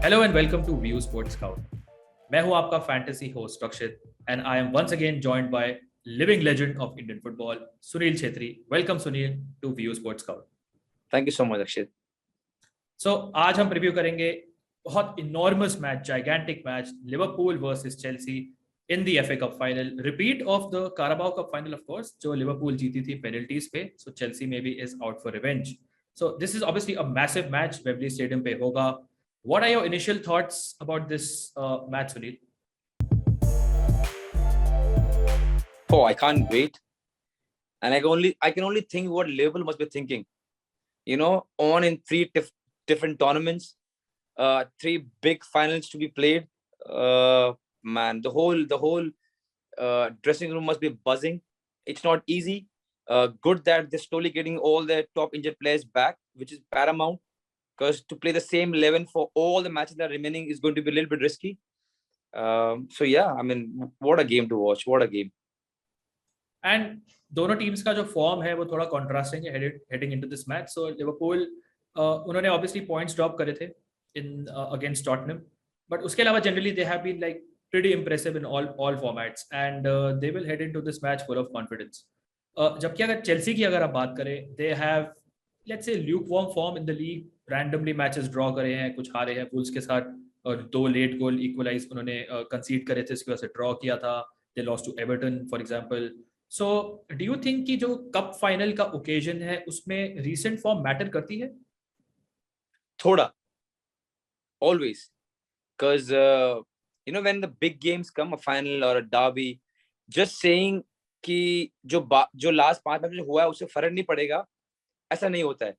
Hello and welcome to VUSport Scout. मैं हूं आपका fantasy host Rakshit and I am once again joined by living legend of Indian football, Sunil Chhetri. Welcome Sunil to VUSport Scout. Thank you so much, Rakshit. So आज हम preview करेंगे बहुत enormous match, gigantic match, Liverpool versus Chelsea in the FA Cup final. Repeat of the Carabao Cup final, of course, जो Liverpool जीती थी penalties पे. So Chelsea maybe is out for revenge. So this is obviously a massive match. Wembley Stadium पे होगा. What are your initial thoughts about this match, Sunil? Oh, I can't wait. And I can only think what Liverpool must be thinking. You know, on in three different tournaments, three big finals to be played. Man, the whole dressing room must be buzzing. It's not easy. Good that they're slowly getting all their top injured players back, which is paramount. Because to play the same 11 for all the matches that are remaining is going to be a little bit risky. So yeah, I mean, what a game to watch. What a game. And दोनों teams का जो form है वो थोड़ा contrasting है heading into this match. So Liverpool उन्होंने obviously points drop करे थे इन अगेंस्ट टॉटनहम, बट उसके अलावा generally they have been like pretty impressive in all formats and they will head into this match full of confidence. जबकि अगर Chelsea की अगर आप बात करें, they have let's say lukewarm form in the league. Randomly matches draw करे हैं, कुछ हारे हैं वुल्स के साथ और 2 लेट गोल इक्वलाइज उन्होंने कंसीड करे थे, इसकी वजह से ड्रॉ किया था. They lost to Everton for example. So do you think कि जो कप फाइनल का ओकेजन है उसमें रीसेंट फॉर्म मैटर करती है? थोड़ा, always, because you know, when the big games come, a final or a derby, just saying कि जो लास्ट 5 मैच में हुआ है उससे फर्क नहीं पड़ेगा, ऐसा नहीं होता है.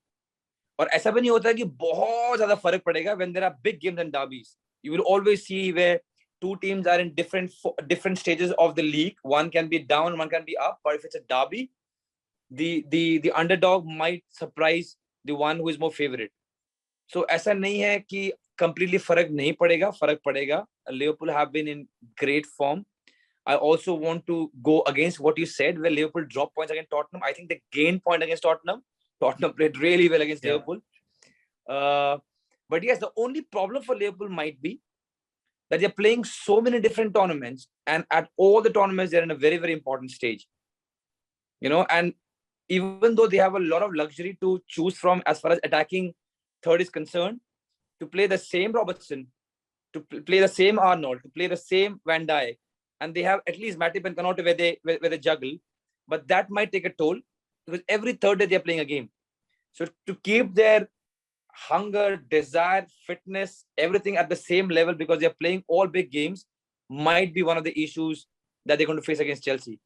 और ऐसा भी नहीं होता है कि बहुत ज्यादा फर्क पड़ेगा. when there are big games and derbies, you will always see where two teams are in different stages of the league. One can be down, one can be up. But if it's a derby, the underdog might surprise the one who is more favorite. So ऐसा नहीं है कि completely फर्क नहीं पड़ेगा, फर्क पड़ेगा. Liverpool have been in great form. I also want to go against what you said, where Liverpool dropped points against Tottenham. I think they gained point against Tottenham. Tottenham played really well against Liverpool. But yes, the only problem for Liverpool might be that they're playing so many different tournaments, and at all the tournaments, they're in a very, very important stage. You know, and even though they have a lot of luxury to choose from as far as attacking third is concerned, to play the same Robertson, to play the same Arnold, to play the same Van Dijk, and they have at least Matip and Konate where they juggle, but that might take a toll because every third day they're playing a game. So to keep their hunger, desire, fitness, everything at the same level because they're playing all big games might be one of the issues that they're going to face against Chelsea.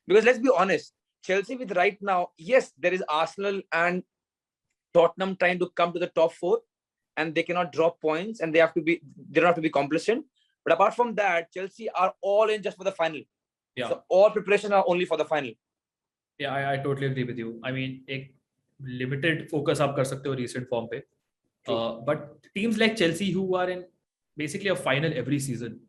Because let's be honest, Chelsea with right now, yes, there is Arsenal and Tottenham trying to come to the top 4 and they cannot drop points and they don't have to be complacent. But apart from that, Chelsea are all in just for the final. Yeah. So all preparation are only for the final. Yeah, I totally agree with you. I mean, एक limited focus आप कर सकते हो recent form पे. But teams like Chelsea who are in basically a final every season,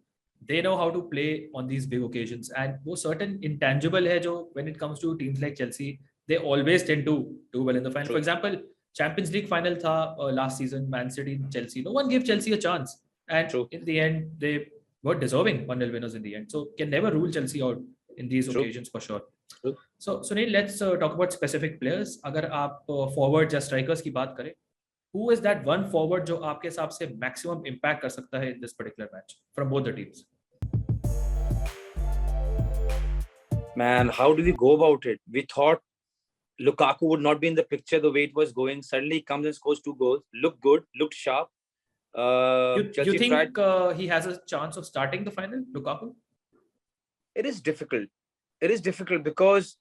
they know how to play on these big occasions. And वो certain intangible है जो when it comes to teams like Chelsea, they always tend to do well in the final. True. For example, Champions League final था last season, Man City and Chelsea. No one gave Chelsea a chance. And True. In the end, they were deserving 1-0 winners in the end. So can never rule Chelsea out in these True. Occasions for sure. True. So Sunil, let's talk about specific players. अगर आप forwards या strikers की बात करें, who is that one forward जो आपके हिसाब से maximum impact कर सकता है in this particular match from both the teams? Man, how do we go about it? We thought Lukaku would not be in the picture the way it was going. Suddenly he comes and scores 2 goals. Looked good, looked sharp. You think he has a chance of starting the final, Lukaku? It is difficult. It is difficult because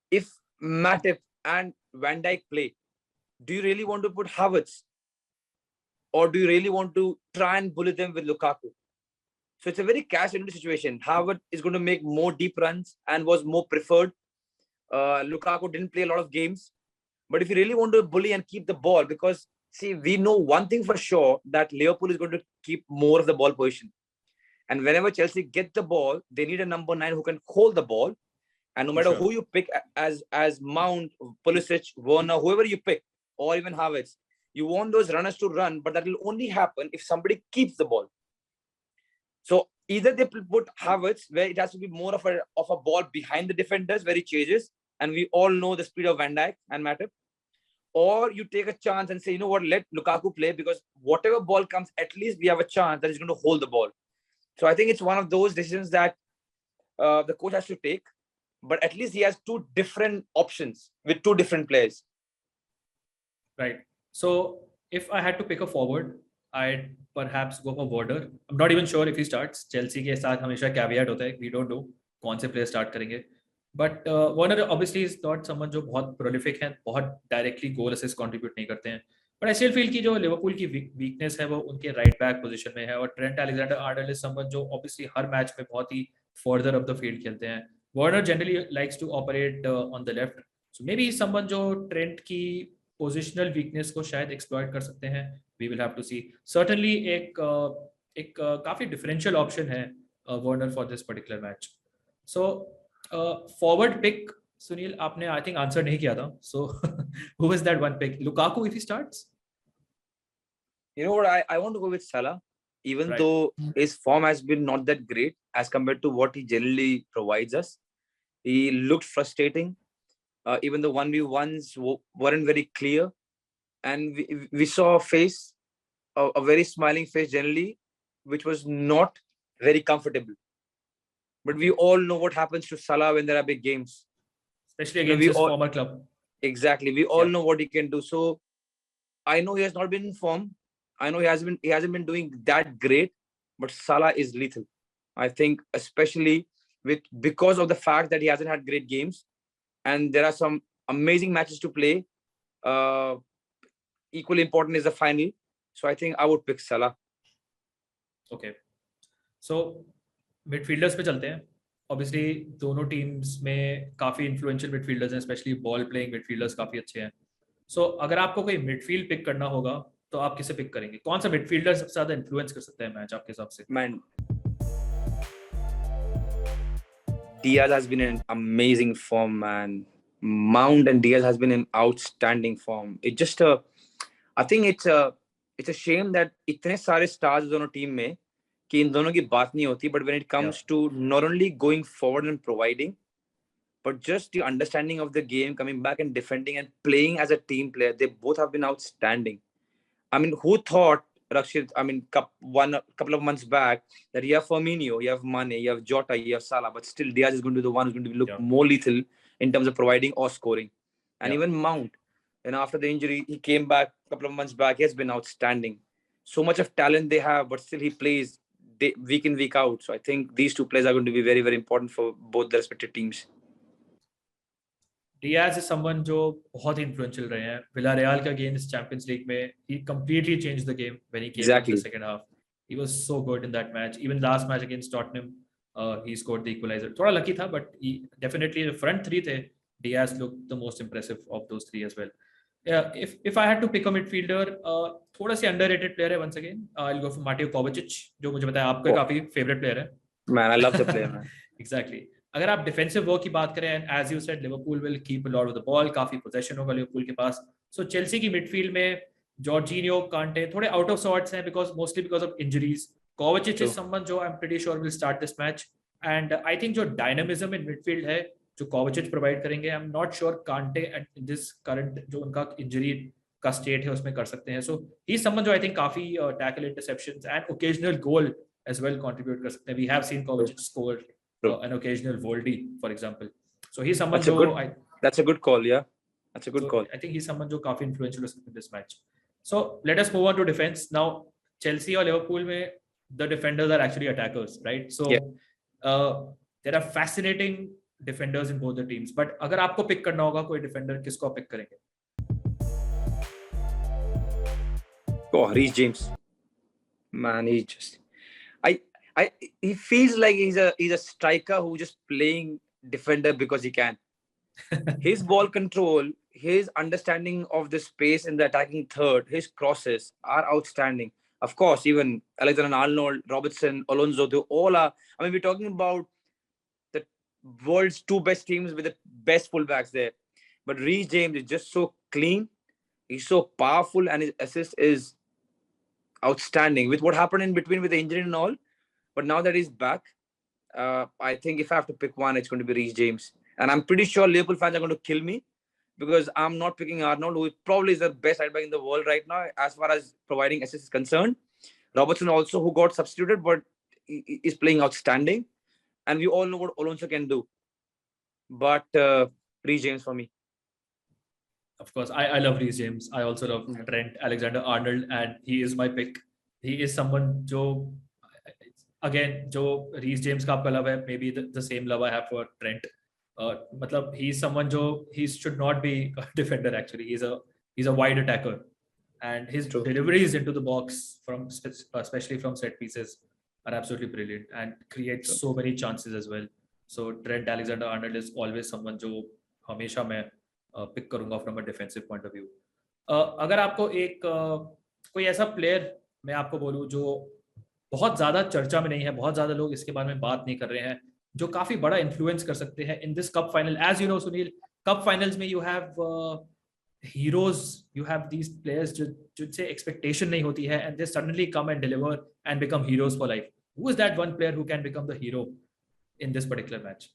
if Matip and Van Dijk play, do you really want to put Havertz? Or do you really want to try and bully them with Lukaku? So it's a very catch-22 situation. Havertz is going to make more deep runs and was more preferred. Lukaku didn't play a lot of games. But if you really want to bully and keep the ball, because see, we know one thing for sure, that Liverpool is going to keep more of the ball position. And whenever Chelsea get the ball, they need a number 9 who can hold the ball. And no matter who you pick as Mount, Pulisic, Werner, whoever you pick, or even Havertz, You want those runners to run, but that will only happen if somebody keeps the ball. So either they put Havertz, where it has to be more of a ball behind the defenders, where he chases, and we all know the speed of Van Dijk and Matip. Or you take a chance and say, you know what, let Lukaku play, because whatever ball comes, at least we have a chance that he's going to hold the ball. So I think it's one of those decisions that the coach has to take. But at least he has two different options with two different players. Right. So if I had to pick a forward, I'd perhaps go for Warder. I'm not even sure if he starts. Chelsea के साथ हमेशा caveat होता है. We don't know कौन से player start करेंगे. But Warner obviously is not someone जो बहुत prolific है, बहुत directly goal assist contribute नहीं करते हैं. But I still feel कि जो लिवरपूल की weakness है वो उनके right back position में है, और Trent Alexander Arnold is someone जो obviously हर मैच में बहुत ही further up the field खेलते हैं. Warner generally likes to operate on the left. So maybe someone जो ट्रेंट की पोजिशनल वीकनेस को शायद एक्सप्लॉइट कर सकते हैं. We will have to see. Certainly एक काफी डिफरेंशियल ऑप्शन है Warner for this particular match. So forward pick Sunil आपने आई थिंक आंसर नहीं किया था. So who is that one pick? Lukaku if he starts? You know what, I want to go with Salah, even though his form has been not that great as compared to what he generally provides us. He looked frustrating. Even the 1v1s weren't very clear, and we saw a face, a very smiling face generally, which was not very comfortable. But we all know what happens to Salah when there are big games, especially against his former club. Exactly, we all know what he can do. So I know he has not been in form. I know he hasn't been doing that great, but Salah is lethal. I think especially because of the fact that he hasn't had great games. And there are some amazing matches to play. Equally important is the final. So I think I would pick Salah. Okay. So midfielders पे चलते हैं. Obviously दोनों teams में काफी influential midfielders हैं, especially ball playing midfielders काफी अच्छे हैं. So अगर आपको कोई midfield pick करना होगा तो आप किसे पिक करेंगे? कौन सा midfielder सबसे ज्यादा influence कर सकता है मैच आपके हिसाब से? Man, Diaz has been in amazing form, man. Mount and Diaz has been in outstanding form. It just I think it's a shame that इतने सारे stars दोनों team में कि इन दोनों की बात नहीं होती. But when it comes to not only going forward and providing, but just the understanding of the game, coming back and defending and playing as a team player, they both have been outstanding. I mean, who thought, Rakshit, I mean, couple of months back, that you have Firmino, you have Mane, you have Jota, you have Salah, but still Diaz is going to be the one who's going to look more lethal in terms of providing or scoring. And even Mount, and after the injury, he came back a couple of months back. He has been outstanding. So much of talent they have, but still he plays week in, week out. So I think these two players are going to be very, very important for both the respective teams. Diaz is someone जो बहुत influential रहे हैं. Villarreal का game इस Champions League में he completely changed the game when he came in the second half. He was so good in that match. Even last match against Tottenham, he scored the equalizer. थोड़ा lucky था, but he definitely the front three थे. Diaz looked the most impressive of those three as well. Yeah, if I had to pick a midfielder, थोड़ा सी underrated player है once again. I'll go for Mateo Kovacic, जो मुझे बताया आपका काफी favorite player है. Man, I love the player, man. Exactly. अगर आप डिफेंसिव वर्क की बात करें, as you said Liverpool will keep a lot of the ball, काफी पोजेशन होगा लिवरपूल के पास. सो चेल्सी की मिडफील्ड में जॉर्जिनियो, कांटे थोड़े आउट ऑफ सॉर्ट्स हैं mostly because of injuries. Kovacic is someone जो I am pretty sure will start this match. And I think जो डायनामिज्म इन मिडफील्ड है जो कोवाचिच प्रोवाइड करेंगे, I am not sure Kante at this current जो उनका injury का state है उसमें कर सकते हैं. सो ही इज समवन जो आई थिंक काफी tackle interceptions and occasional goal as well contribute कर सकते हैं. We have seen Kovacic score an occasional Voldy, for example. So he's someone that's a good call, yeah. That's a good call. I think he's someone who काफी influential in this match. So let us move on to defense. Now Chelsea or Liverpool में the defenders are actually attackers, right? So there are fascinating defenders in both the teams. But अगर आपको pick करना होगा कोई defender, किसको आप pick करेंगे? Oh, Reece James. Man, he just he feels like he's a striker who just playing defender because he can. His ball control, his understanding of the space in the attacking third, his crosses are outstanding. Of course, even Alexander-Arnold, Robertson, Alonso, they all are. I mean, we're talking about the world's two best teams with the best fullbacks there. But Reece James is just so clean. He's so powerful, and his assist is outstanding. With what happened in between with the injury and all, but now that he's back, I think if I have to pick one, it's going to be Reece James. And I'm pretty sure Liverpool fans are going to kill me because I'm not picking Arnold, who probably is the best right back in the world right now as far as providing assists is concerned. Robertson also, who got substituted, but is playing outstanding. And we all know what Alonso can do. But Reece James for me. Of course, I love Reece James. I also love Trent Alexander-Arnold, and he is my pick. He is someone जो again जो Reece James का आपका love है, maybe the same love I have for Trent. मतलब he is someone जो he should not be a defender actually. He's a wide attacker, and his deliveries into the box from especially from set pieces are absolutely brilliant and creates so many chances as well. So Trent Alexander-Arnold is always someone जो हमेशा मैं pick करूंगा from a defensive point of view. अगर आपको एक कोई ऐसा player मैं आपको बोलूं जो बहुत ज्यादा चर्चा में नहीं है, बहुत ज्यादा लोग इसके बारे में बात नहीं कर रहे हैं, जो काफी बड़ा इन्फ्लुएंस कर सकते हैं in this cup final. As you know Sunil, cup finals में you have heroes, you have these players जिनसे एक्सपेक्टेशन नहीं होती है and they suddenly come and deliver and become heroes for life. Who is that one player who can become the hero in this particular match?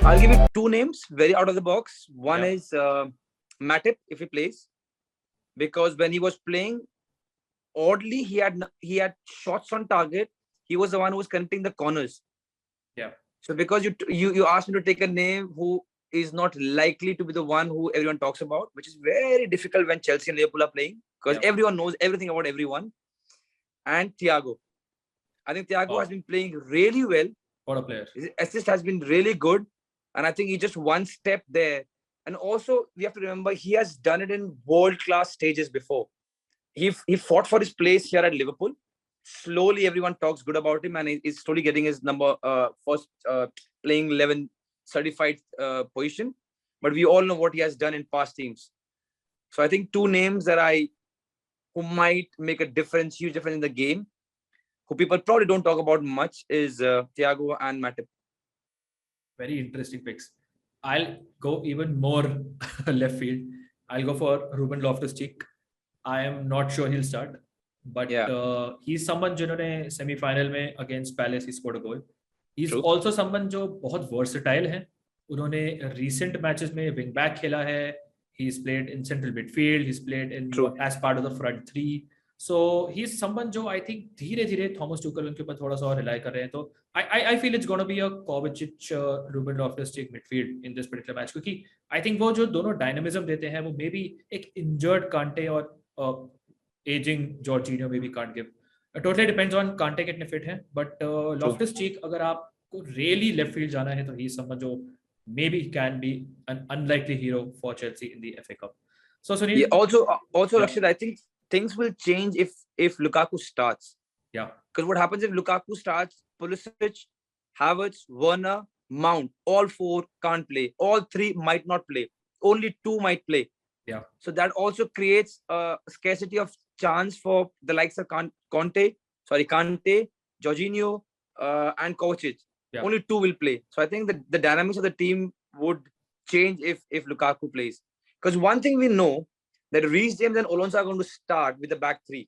I'll give you two names very out of the box. One is Matip, if he plays, because when he was playing, oddly he had shots on target. He was the one who was connecting the corners. Yeah. So because you asked me to take a name who is not likely to be the one who everyone talks about, which is very difficult when Chelsea and Liverpool are playing, because everyone knows everything about everyone. And Thiago. I think Thiago has been playing really well. What a player. His assist has been really good. And I think he's just one step there. And also, we have to remember, he has done it in world-class stages before. He fought for his place here at Liverpool. Slowly, everyone talks good about him, and he's slowly getting his first playing 11 certified position. But we all know what he has done in past teams. So I think two names who might make a difference, huge difference in the game, who people probably don't talk about much, is Thiago and Matip. Very interesting picks. I'll go even more left field. I'll go for Ruben Loftus-Cheek. I am not sure he'll start, but he's someone जिन्होंने semi-final में against Palace he scored a goal. He's also someone जो बहुत versatile है. उन्होंने recent matches में wing back खेला है. He's played in central midfield. He's played in as part of the front three. So he's someone जो I think धीरे-धीरे Thomas Tuchel उनके ऊपर थोड़ा सा और rely कर रहे हैं. तो I feel it's going to be a Kovacic, Ruben Loftus-Cheek midfield in this particular match, क्योंकि I think वो जो दोनों dynamism देते हैं वो maybe एक injured Kante और aging Jorginho maybe can't give. It totally depends on Kante कितने fit हैं, but Loftus-Cheek अगर आपको really left field जाना है तो he's someone जो maybe can be an unlikely hero for Chelsea in the FA Cup. So Sunil, also Rakshit, I think things will change if Lukaku starts. Yeah. Because what happens if Lukaku starts, Pulisic, Havertz, Werner, Mount, all four can't play. All three might not play. Only two might play. Yeah. So that also creates a scarcity of chance for the likes of Kante, Jorginho, and Kovacic. Yeah. Only two will play. So I think the dynamics of the team would change if Lukaku plays. Because one thing we know, that Reece James and Alonso are going to start with the back three.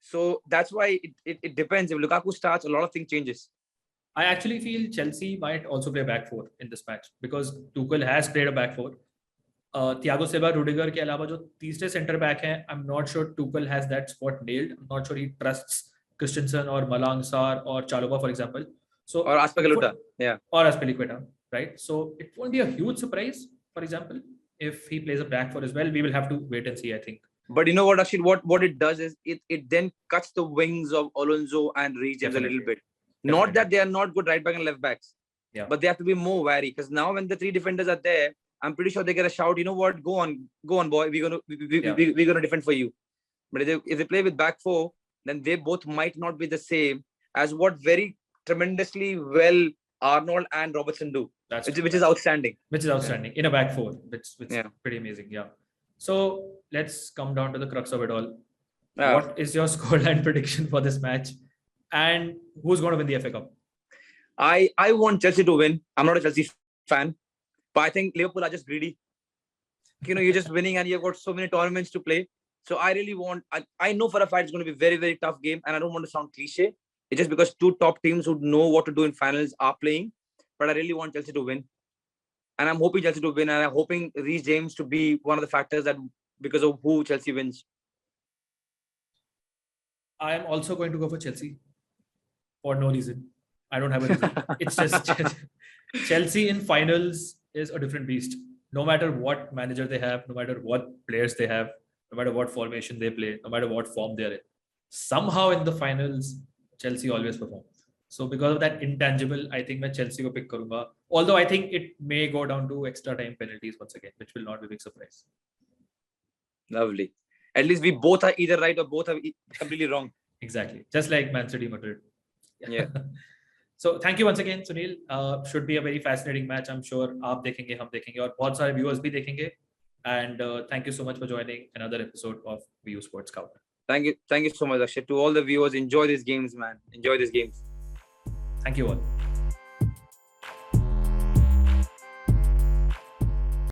So that's why it depends. If Lukaku starts, a lot of things changes. I actually feel Chelsea might also play back four in this match because Tuchel has played a back four. Thiago Silva, Rudiger के अलावा जो तीसरे center back हैं, I'm not sure Tuchel has that spot nailed. I'm not sure he trusts Christensen or Malang Sarr or Chalobah, for example. So or Azpilicueta, or Azpilicueta, right? So it won't be a huge surprise, for example, if he plays a back four as well. We will have to wait and see, I think. But you know what, Rashid, what it does is it then cuts the wings of Alonso and Reece James a little bit. Definitely. Not that they are not good right back and left backs, but they have to be more wary, because now when the three defenders are there, I'm pretty sure they get a shout. You know what? Go on, boy. We're gonna defend for you. But if they play with back four, then they both might not be the same as what very tremendously well Arnold and Robertson do, which is outstanding. Which is outstanding in a back four, which pretty amazing. Yeah. So let's come down to the crux of it all. What is your scoreline prediction for this match, and who's going to win the FA Cup? I want Chelsea to win. I'm not a Chelsea fan, But I think Liverpool are just greedy. You know, you're just winning and you've got so many tournaments to play. So I really want, I know for a fact it's going to be a very, very tough game. And I don't want to sound cliche. It's just because two top teams who know what to do in finals are playing. But I really want Chelsea to win. And I'm hoping Chelsea to win. And I'm hoping Reece James to be one of the factors that because of who Chelsea wins. I am also going to go for Chelsea for no reason. I don't have a reason. It's just Chelsea in finals is a different beast. No matter what manager they have, no matter what players they have, no matter what formation they play, no matter what form they're in, somehow in the finals, Chelsea always perform. So because of that intangible, I think मैं Chelsea को pick करूँगा. Although I think it may go down to extra time penalties once again, which will not be a big surprise. Lovely. At least we both are either right or both are completely wrong. Exactly. Just like Man City Madrid. Yeah. So thank you once again, Sunil. Should be a very fascinating match. I'm sure आप देखेंगे, हम देखेंगे और बहुत सारे viewers भी देखेंगे. And thank you so much for joining another episode of VUSport Scout. Thank you so much, Rakshit. To all the viewers, enjoy these games, man. Enjoy these games. Thank you all.